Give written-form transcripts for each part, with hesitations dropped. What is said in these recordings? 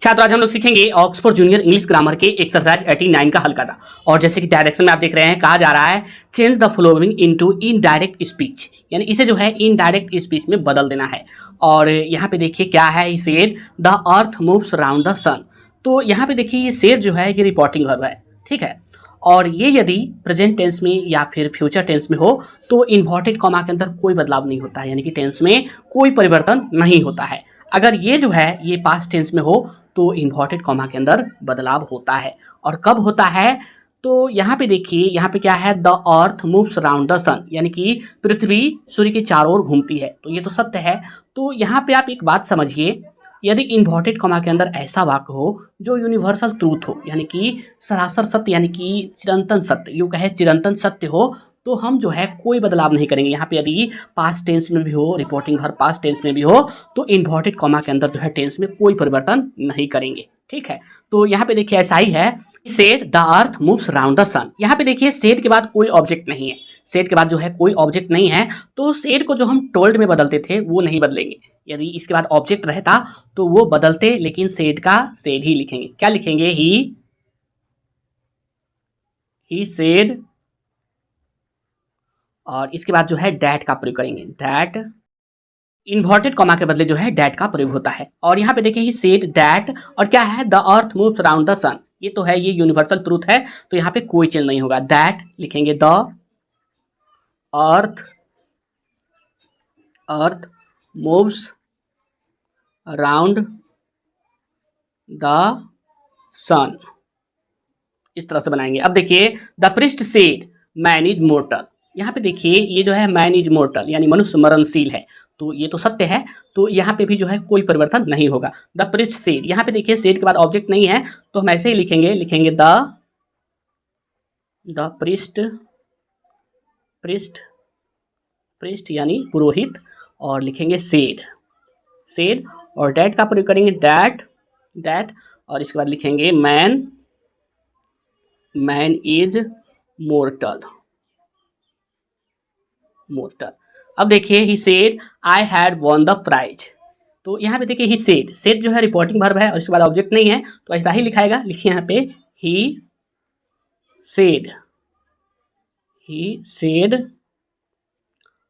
छात्र आज हम लोग सीखेंगे ऑक्सफोर्ड जूनियर इंग्लिश ग्रामर के एक्सरसाइज 89 का हल करना। और जैसे कि डायरेक्शन में आप देख रहे हैं कहा जा रहा है change the following into indirect speech, यानी इसे जो है इनडायरेक्ट स्पीच में बदल देना है। और यहाँ पे देखिए क्या है, he said the earth moves around the sun. तो यहाँ पे देखिए ये सेड जो है ये रिपोर्टिंग वर्ब है, ठीक है। और ये यदि प्रेजेंट टेंस में या फिर फ्यूचर टेंस में हो तो इन्वर्टेड कॉमा के अंदर कोई बदलाव नहीं होता है, यानी कि टेंस में कोई परिवर्तन नहीं होता है। अगर ये जो है ये पास्ट टेंस में हो तो इन्वर्टेड कॉमा के अंदर बदलाव होता है। और कब होता है, तो यहाँ पे देखिए यहाँ पे क्या है, the earth moves around the sun, यानी कि पृथ्वी सूर्य के चारों ओर घूमती है। तो ये तो सत्य है। तो यहाँ पे आप एक बात समझिए, यदि इन्वर्टेड कॉमा के अंदर ऐसा वाक्य हो जो यूनिवर्सल ट्रूथ हो, यानी कि सरासर सत्य, यानी कि चिरंतन सत्य, यूँ कहे चिरंतन सत्य हो, तो हम जो है कोई बदलाव नहीं करेंगे। यहाँ पे यदि पास्ट टेंस में भी हो, रिपोर्टिंग वर्ब पास्ट टेंस में भी हो, तो इन्वर्टेड कॉमा के अंदर जो है टेंस में कोई परिवर्तन नहीं करेंगे, ठीक है। तो यहाँ पे देखिए ऐसा ही है, said the earth moves around the sun. यहाँ पे देखिए सेड के बाद कोई ऑब्जेक्ट नहीं है, सेड के बाद जो है कोई ऑब्जेक्ट नहीं है, तो सेड को जो हम टोल्ड में बदलते थे वो नहीं बदलेंगे। यदि इसके बाद ऑब्जेक्ट रहता तो वो बदलते, लेकिन सेड का सेड ही लिखेंगे। क्या लिखेंगे, ही सेड, और इसके बाद जो है डैट का प्रयोग करेंगे, दैट। इन्वर्टेड कॉमा के बदले जो है डैट का प्रयोग होता है। और यहाँ पे देखिए ही सेड दैट, और क्या है, the earth moves around the sun. ये तो है, ये यूनिवर्सल ट्रूथ है, तो यहाँ पे कोई चेंज नहीं होगा। दैट लिखेंगे, the earth moves around the sun, इस तरह से बनाएंगे। अब देखिए the priest said man is mortal. यहाँ पे देखिए ये जो है मैन इज मोर्टल, यानी मनुष्य मरणशील है, तो ये तो सत्य है। तो यहाँ पे भी जो है कोई परिवर्तन नहीं होगा। द प्रिस्ट सेड, यहाँ पे देखिए सेड के बाद ऑब्जेक्ट नहीं है, तो हम ऐसे ही लिखेंगे द प्रिस्ट यानी पुरोहित, और लिखेंगे सेड, और डैट का प्रयोग करेंगे, दैट, और इसके बाद लिखेंगे मैन इज मोर्टल। अब देखिए he said I had won the prize. तो यहाँ पे देखिए ही सेड जो है रिपोर्टिंग वर्ब है, और इसके बाद ऑब्जेक्ट नहीं है, तो ऐसा ही लिखाएगा। लिखिए यहाँ पे ही सेड,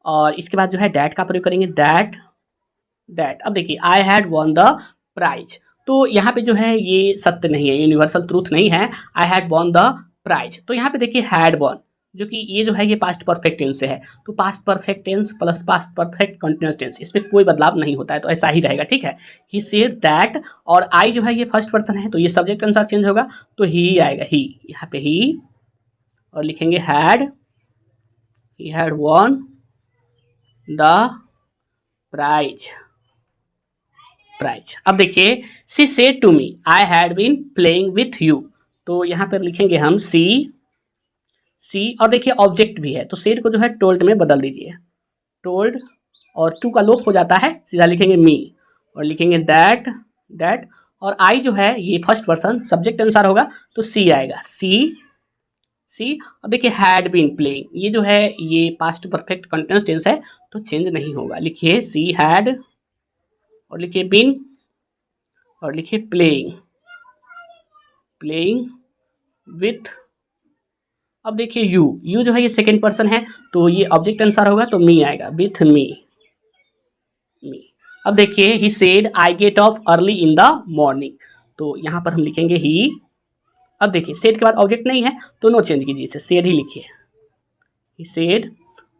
और इसके बाद जो है डैट का प्रयोग करेंगे, दैट। अब देखिए I had won the prize, तो यहाँ पे जो है ये सत्य नहीं है, यूनिवर्सल ट्रूथ नहीं है। I had won the prize, तो यहाँ पे देखिए हैड वॉन, जो कि ये जो है ये पास्ट परफेक्ट टेंस से है, तो past perfect tense plus past perfect continuous tense, इसमें कोई बदलाव नहीं होता है, तो ऐसा ही रहेगा, ठीक है। ही सेड दैट, और आई जो है ये फर्स्ट पर्सन है, तो ये सब्जेक्ट के अनुसार चेंज होगा, तो ही आएगा, ही, यहाँ पे ही, और लिखेंगे he had won the prize. अब देखिए she said to me I had been playing with you, तो यहाँ पर लिखेंगे हम सी, और देखिए ऑब्जेक्ट भी है, तो सेड को जो है टोल्ड में बदल दीजिए, टोल्ड, और टू का लोप हो जाता है, सीधा लिखेंगे मी, और लिखेंगे दैट, और आई जो है ये फर्स्ट पर्सन सब्जेक्ट अनुसार होगा, तो सी आएगा, सी। अब देखिए हैड बीन प्लेइंग, ये जो है ये पास्ट परफेक्ट कंटिन्यूअस टेंस है, तो चेंज नहीं होगा। लिखिए सी हैड, और लिखिए बीन, और लिखिए प्लेइंग विथ। अब देखिए यू जो है ये सेकेंड पर्सन है, तो ये ऑब्जेक्ट अनुसार होगा, तो मी आएगा, विथ मी। अब देखिए he said I get of early in the morning, तो यहाँ पर हम लिखेंगे ही। अब देखिए सेड के बाद ऑब्जेक्ट नहीं है, तो नो चेंज कीजिए, इसे सेड ही लिखिए, ही सेड,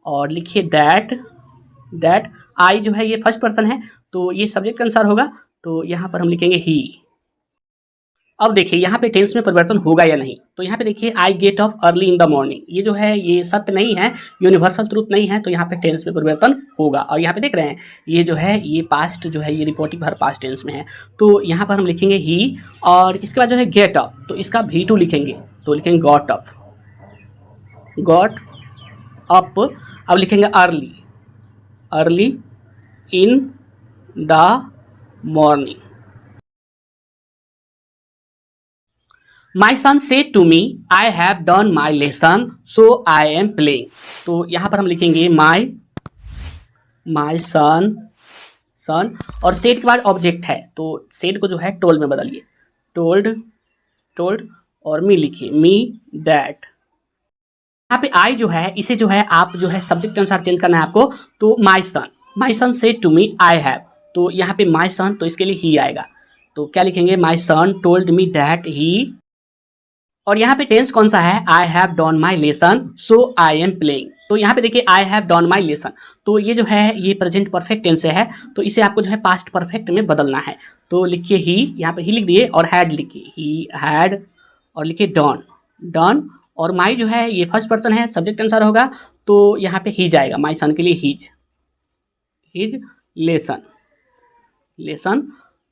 और लिखिए दैट। आई जो है ये फर्स्ट पर्सन है, तो ये सब्जेक्ट के अनुसार होगा, तो यहाँ पर हम लिखेंगे ही। अब देखिए यहाँ पे टेंस में परिवर्तन होगा या नहीं, तो यहाँ पे देखिए I get of early in the morning, ये जो है ये सत्य नहीं है, यूनिवर्सल ट्रूथ नहीं है, तो यहाँ पे टेंस में परिवर्तन होगा। और यहाँ पे देख रहे हैं ये जो है ये पास्ट जो है ये रिपोर्टिंग वर्ब पास्ट टेंस में है, तो यहाँ पर हम लिखेंगे ही, और इसके बाद जो है गेट अप, तो इसका V2 लिखेंगे, तो लिखेंगे गॉट अप। अब लिखेंगे early in the morning. My son said to me I have done my lesson so I am playing, तो यहाँ पर हम लिखेंगे माई सन सन, और सेड के बाद ऑब्जेक्ट है तो सेड को जो है टोल्ड में बदलिए, टोल्ड, टोल्ड, और मी लिखिए, मी दैट। यहाँ पे आई जो है इसे जो है आप जो है सब्जेक्ट अनुसार चेंज करना है आपको। तो my son said to me I have, तो यहाँ पे माई सन तो इसके लिए ही आएगा, तो क्या लिखेंगे, माई सन टोल्ड मी दैट ही। और यहाँ पे टेंस कौन सा है, आई have done my lesson so I am playing. तो यहाँ पे देखिए आई हैव डन माई लेसन, तो ये जो है ये प्रेजेंट परफेक्ट टेंस है, तो इसे आपको जो है पास्ट परफेक्ट में बदलना है। तो लिखिए ही, यहाँ पे ही लिख दिए, और हैड लिखिए, ही हैड, और लिखिए डन, डन, और माई जो है ये फर्स्ट पर्सन है, सब्जेक्ट आंसर होगा, तो यहाँ पे ही जाएगा, माई सन के लिए हीज, हीज लेसन, लेसन।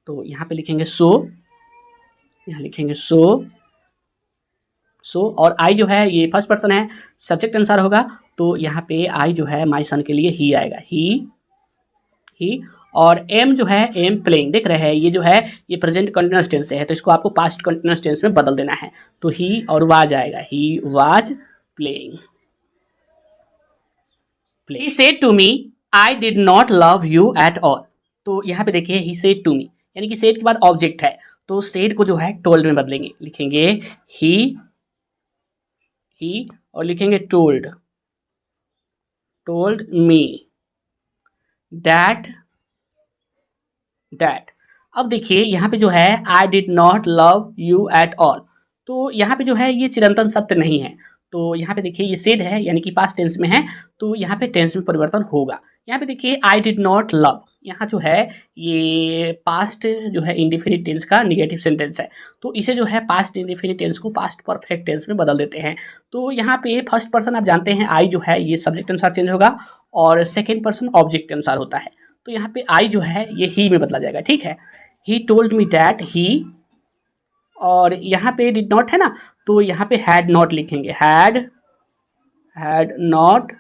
तो यहाँ पे लिखेंगे सो, यहाँ लिखेंगे सो, सो, और आई जो है ये फर्स्ट पर्सन है, सब्जेक्ट आंसर होगा, तो यहाँ पे आई जो है माई सन के लिए ही आएगा, ही। और एम जो है एम प्लेइंग, देख रहे हैं ये जो है ये प्रेजेंट कंटिन्यूअस टेंस से है, तो इसको आपको पास्ट कंटिन्यूअस टेंस में बदल देना है, तो ही और वाज आएगा, he was playing. He said to me I did not love you at all, तो यहाँ पे देखिए ही सेड टू मी, यानी कि सेड के बाद ऑब्जेक्ट है, तो सेड को जो है टोल्ड में बदलेंगे, लिखेंगे ही, और लिखेंगे told, told me that, that. अब देखिए यहाँ पे जो है आई did not love you at all, तो यहाँ पे जो है ये चिरंतन सत्य नहीं है, तो यहाँ पे देखिए ये सेड है यानी कि पास्ट टेंस में है, तो यहाँ पे टेंस में परिवर्तन होगा। यहाँ पे देखिए आई डिड नॉट लव, यहाँ जो है ये पास्ट जो है इंडेफिनिट टेंस का निगेटिव सेंटेंस है, तो इसे जो है पास्ट इंडेफिनिट टेंस को पास्ट परफेक्ट टेंस में बदल देते हैं। तो यहाँ पे फर्स्ट पर्सन आप जानते हैं आई जो है ये सब्जेक्ट अनुसार चेंज होगा, और सेकेंड पर्सन ऑब्जेक्ट अनुसार होता है, तो यहाँ पे आई जो है ये ही में बदला जाएगा, ठीक है, he told me that he. और यहाँ पे डिड नॉट है ना, तो यहाँ पे हैड नॉट लिखेंगे, हैड नॉट,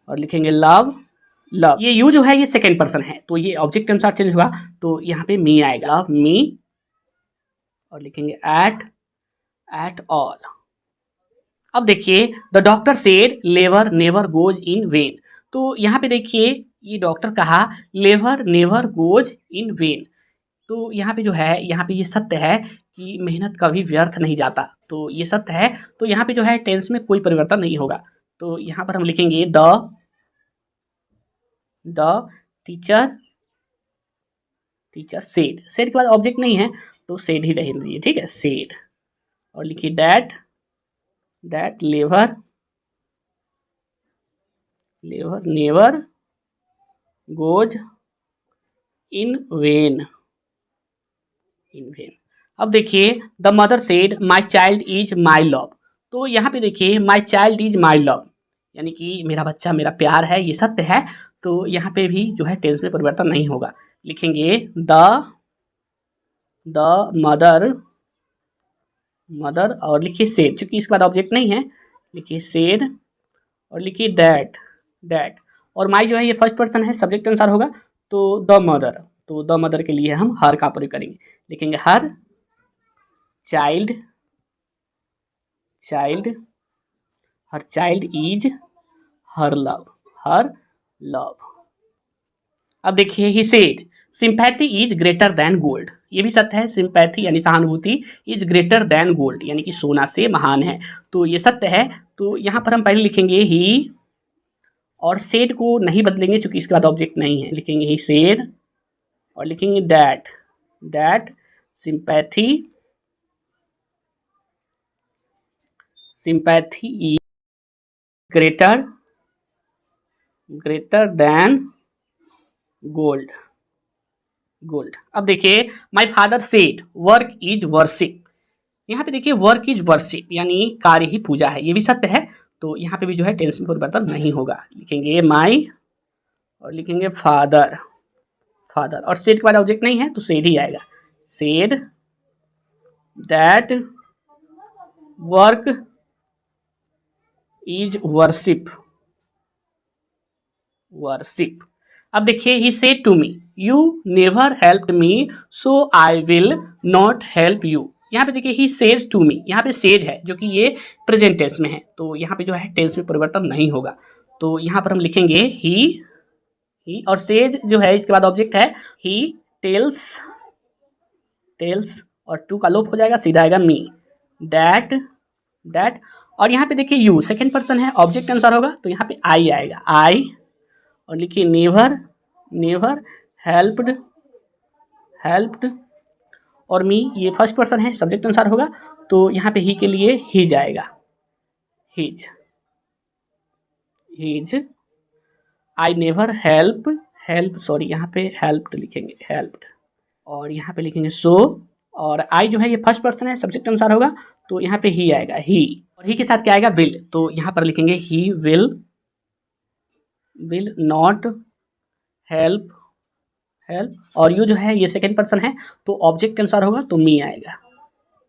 और लिखेंगे लव, लव। ये यू जो है ये सेकेंड पर्सन है, तो ये ऑब्जेक्ट अनुसार चेंज हुआ, तो यहाँ पे मी आएगा, मी, और लिखेंगे एट ऑल। अब देखिए the doctor said labour never goes in when, तो यहाँ पे देखिए ये डॉक्टर कहा labour never goes in when, तो यहाँ पे जो है यहाँ पे ये सत्य है कि मेहनत कभी व्यर्थ नहीं जाता, तो ये सत्य है, तो यहाँ पे जो है टेंस में कोई परिवर्तन नहीं होगा, तो यहाँ पर हम लिखेंगे द टीचर सेड, सेड के बाद ऑब्जेक्ट नहीं है, तो सेड ही रहने दीजिए, ठीक है, सेड, और लिखिए that labour never goes in when, अब देखिए the mother said my child is my love, तो यहाँ पे देखिए my child is my love, यानी कि मेरा बच्चा मेरा प्यार है, ये सत्य है, तो यहाँ पे भी जो है टेंस में परिवर्तन नहीं होगा, लिखेंगे द मदर, और लिखिए सेड, चूंकि इसके बाद ऑब्जेक्ट नहीं है, लिखिए सेड, और लिखिए दैट, और माई जो है ये फर्स्ट पर्सन है, सब्जेक्ट अनुसार होगा, तो द मदर, तो द मदर के लिए हम हर का प्रयोग करेंगे, लिखेंगे her child is her love. अब देखिए he said sympathy is greater than gold, ये भी सत्य है, सिंपैथी यानी सहानुभूति इज ग्रेटर देन गोल्ड, यानी कि सोना से महान है, तो ये सत्य है, तो यहाँ पर हम पहले लिखेंगे ही, और सेड को नहीं बदलेंगे चूंकि इसके बाद ऑब्जेक्ट नहीं है, लिखेंगे ही सेड, और लिखेंगे that sympathy is greater than gold। अब देखिए my father said work is worship, यहाँ पे देखिए वर्क इज वर्शिप यानी कार्य ही पूजा है, ये भी सत्य है, तो यहाँ पे भी जो है टेंस में परिवर्तन नहीं होगा, लिखेंगे माई, और लिखेंगे फादर, और सेड के बाद ऑब्जेक्ट नहीं है, तो सेड ही आएगा, said that work is worship. अब देखिए he said to me you never helped me so I will not help you, यहाँ पे देखिए ही सेज टू मी, यहाँ पे सेज है जो कि ये प्रेजेंट टेंस में है, तो यहाँ पे जो है टेंस में परिवर्तन नहीं होगा, तो यहाँ पर हम लिखेंगे ही ही, और सेज जो है इसके बाद ऑब्जेक्ट है ही टेल्स, टेल्स और टू का लोप हो जाएगा, सीधा आएगा मी, दैट, दैट। और यहाँ पे देखिए यू सेकेंड पर्सन है, ऑब्जेक्ट आंसर होगा तो यहाँ पे आई आएगा, आई। और लिखिए नेवर, नेवर हेल्प्ड, हेल्प्ड। और मी ये फर्स्ट पर्सन है, सब्जेक्ट अनुसार होगा तो यहाँ पे ही के लिए ही जाएगा, he's, he's. I never help, help sorry यहाँ पे हेल्प्ड लिखेंगे, हेल्प्ड। और यहाँ पे लिखेंगे सो, और आई जो है ये फर्स्ट पर्सन है, सब्जेक्ट अनुसार होगा तो यहाँ पे ही आएगा, ही। और ही के साथ क्या आएगा, विल, तो यहाँ पर लिखेंगे he will, will not help, help. और यू जो है ये सेकेंड पर्सन है तो ऑब्जेक्ट के अनुसार होगा तो मी आएगा,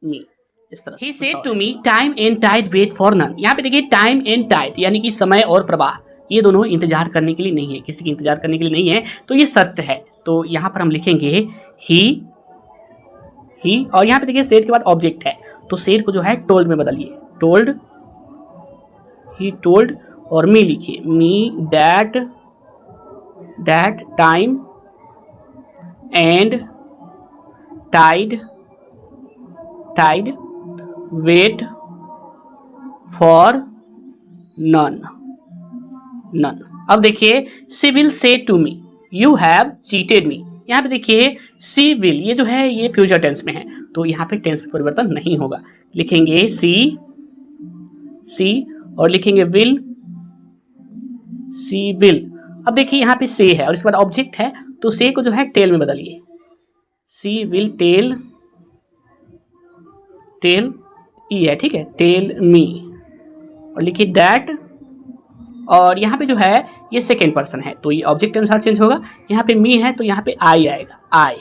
मी। इस तरह से He said to me, time and tide wait for none। यहाँ पे देखिए टाइम एंड टाइड यानी कि समय और प्रवाह, ये दोनों इंतजार करने के लिए नहीं है, किसी की इंतजार करने के लिए नहीं है, तो ये सत्य है। तो यहाँ पर हम लिखेंगे ही, और यहाँ पे देखिए सेड के बाद ऑब्जेक्ट है तो सेड को जो है टोल्ड में बदलिए, टोल्ड, ही टोल्ड। और मी लिखिए, me that, that time and tide, tide wait for none, none. अब देखिए she will say to me you have cheated me. यहाँ पे देखिए सी विल ये जो है ये फ्यूचर टेंस में है तो यहाँ पे टेंस में परिवर्तन नहीं होगा, लिखेंगे सी, सी। और लिखेंगे विल, सी विल। अब देखिए यहाँ पे से है और इसके बाद ऑब्जेक्ट है तो से को जो है टेल में बदलिए, सी विल टेल, टेल ई है, ठीक है, टेल मी। और लिखिए दैट, और यहाँ पे जो है ये सेकेंड पर्सन है तो ये ऑब्जेक्ट के अनुसार चेंज होगा, यहाँ पे मी है तो यहाँ पे आई आएगा, आई।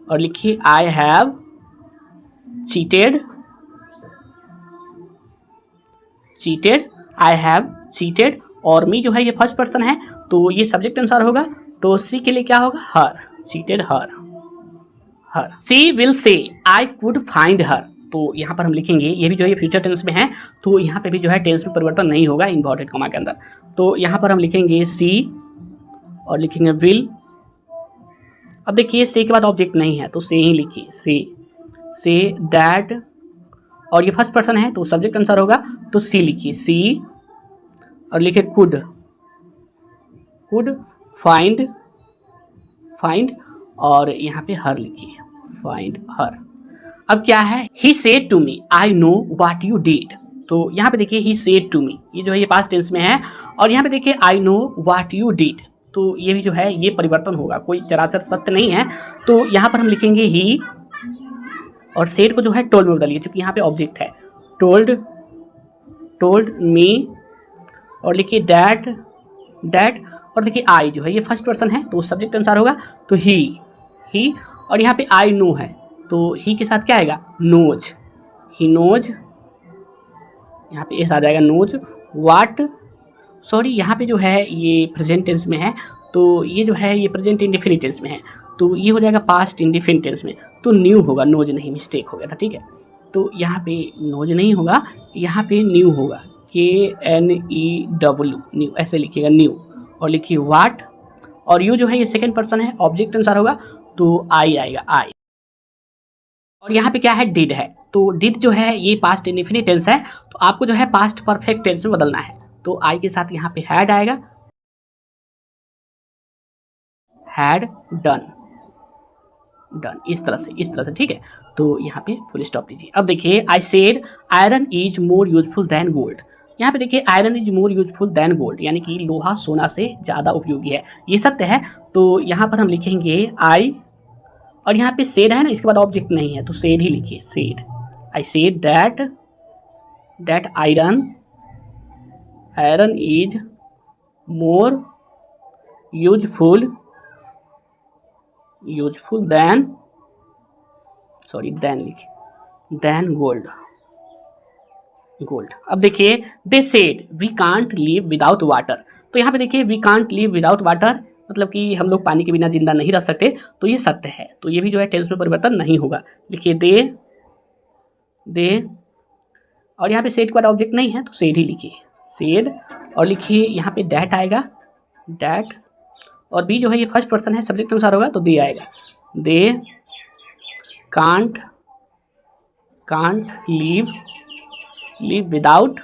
और लिखिए I have cheated, cheated, I have cheated. और मी जो है ये फर्स्ट पर्सन है तो ये सब्जेक्ट अनुसार होगा तो सी के लिए क्या होगा, हर, cheated her, her. C will से आई कुड फाइंड हर, तो यहाँ पर हम लिखेंगे ये भी जो है फ्यूचर टेंस में है तो यहाँ पे भी जो है टेंस में परिवर्तन नहीं होगा इन्वर्टेड कॉमा के अंदर। तो यहाँ पर हम लिखेंगे सी और लिखेंगे विल। अब देखिए से के बाद ऑब्जेक्ट नहीं है तो से ही लिखिए, से दैट। और ये फर्स्ट पर्सन है तो सब्जेक्ट आंसर होगा तो सी लिखिए, सी। और लिखिए कुड, कुड फाइंड, फाइंड। और यहाँ पे हर लिखिए, फाइंड हर। अब क्या है, he said to me I know what you did. तो यहाँ पे देखिए ही सेड टू मी ये जो है ये पास्ट टेंस में है और यहाँ पे देखिए आई नो व्हाट यू डिड तो ये भी जो है ये परिवर्तन होगा, कोई चराचर सत्य नहीं है। तो यहाँ पर हम लिखेंगे ही और सेड को जो है टोल्ड में बदलिए क्योंकि यहाँ पे ऑब्जेक्ट है, टोल्ड, टोल्ड मी। और लिखिए दैट, दैट। और देखिए आई जो है ये फर्स्ट पर्सन है तो सब्जेक्ट अनुसार होगा तो ही। और यहाँ पे आई नो है तो ही के साथ क्या आएगा, नोज, ही नोज। यहाँ पे एस आ जाएगा, नोज व्हाट, सॉरी यहाँ पे जो है ये प्रेजेंट टेंस में है तो ये जो है ये प्रेजेंट इंडेफिनिट टेंस में है तो ये हो जाएगा पास्ट इंडेफिनिट टेंस में तो न्यू होगा, नोज नहीं, मिस्टेक हो गया था, ठीक है। तो यहाँ पे नोज नहीं होगा, यहाँ पे न्यू होगा, KNEW, न्यू ऐसे लिखिएगा, न्यू। और लिखिए व्हाट। और यू जो है ये सेकेंड पर्सन है, ऑब्जेक्ट अनुसार होगा तो आई आएगा, आई। और यहाँ पे क्या है, डिड है तो डिड जो है ये पास्ट इंडेफिनिट टेंस है तो आपको जो है पास्ट परफेक्ट टेंस में बदलना है तो आई के साथ यहाँ पे हैड आएगा, हैड डन, डन, इस तरह से, ठीक है। तो यहाँ पे फुल स्टॉप दीजिए। अब देखिए I said iron is more useful than gold. यहाँ पे देखिए iron is more useful than gold यानी कि लोहा सोना से ज़्यादा उपयोगी है, ये सत्य है। तो यहाँ पर हम लिखेंगे आई और यहाँ पे सेड है ना, इसके बाद ऑब्जेक्ट नहीं है तो सेड ही लिखिए, said. I said that, that iron, iron is more useful, useful than, sorry than लिखिए, देन गोल्ड, गोल्ड। अब देखिए they said we can't live without water. तो यहाँ पे देखिए we can't live without water मतलब कि हम लोग पानी के बिना जिंदा नहीं रह सकते तो ये सत्य है तो ये भी जो है टेंस में परिवर्तन नहीं होगा। लिखिए दे, दे। और यहाँ पे सेड के बाद ऑब्जेक्ट नहीं है तो सेड ही लिखिए, सेड। और लिखिए यहाँ पे दैट आएगा, दैट। और बी जो है ये फर्स्ट पर्सन है, सब्जेक्ट अनुसार होगा तो दे आएगा। They can't leave without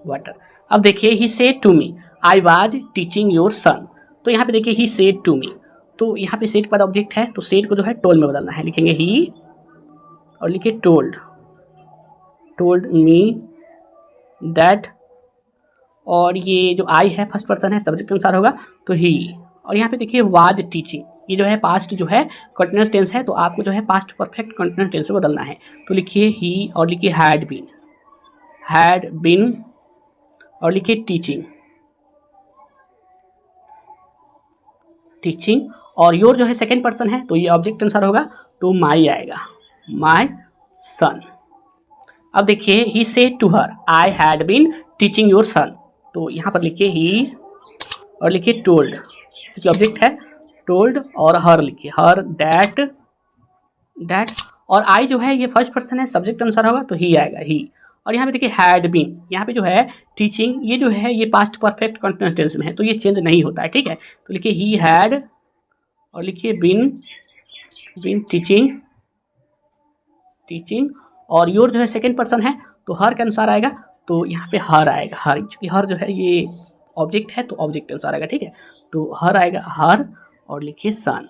water. अब देखिए he said to me I was teaching your son. तो यहाँ पे देखिए ही सेड टू मी, तो यहाँ पे सेड के बाद ऑब्जेक्ट है तो सेड को जो है टोल्ड में बदलना है, लिखेंगे ही और लिखिए टोल्ड मी दैट, और ये जो आई है फर्स्ट पर्सन है, सब्जेक्ट के अनुसार होगा तो ही। और यहाँ पे देखिए वाज टीचिंग, ये जो है पास्ट जो है कंटीन्यूअस टेंस है, तो आपको जो है पास्ट परफेक्ट कंटीन्यूअस टेंस में बदलना है, तो लिखिए ही और लिखिए हैड बीन और लिखिए टीचिंग। और योर जो है सेकेंड पर्सन है तो ये ऑब्जेक्ट अनुसार होगा तो माई आएगा, माई सन। अब देखिए he said to her I had been teaching your son, तो यहाँ पर लिखिए ही और लिखिए टोल्ड, क्योंकि ऑब्जेक्ट है टोल्ड, और हर लिखिए हर दैट। और आई जो है ये फर्स्ट पर्सन है, सब्जेक्ट अनुसार होगा तो ही आएगा ही। और यहाँ पे देखिए हैड बीन, यहाँ पे जो है टीचिंग ये जो है ये पास्ट परफेक्ट कंटीन्यूअस टेंस में है तो ये चेंज नहीं होता है, ठीक है। तो लिखिए ही हैड और लिखिए बीन टीचिंग। और योर जो है सेकेंड पर्सन है तो हर के अनुसार आएगा, तो यहाँ पे हर आएगा, हर, क्योंकि हर जो है ये ऑब्जेक्ट है तो ऑब्जेक्ट अनुसार आएगा, ठीक है। तो हर आएगा हर और लिखिए सन।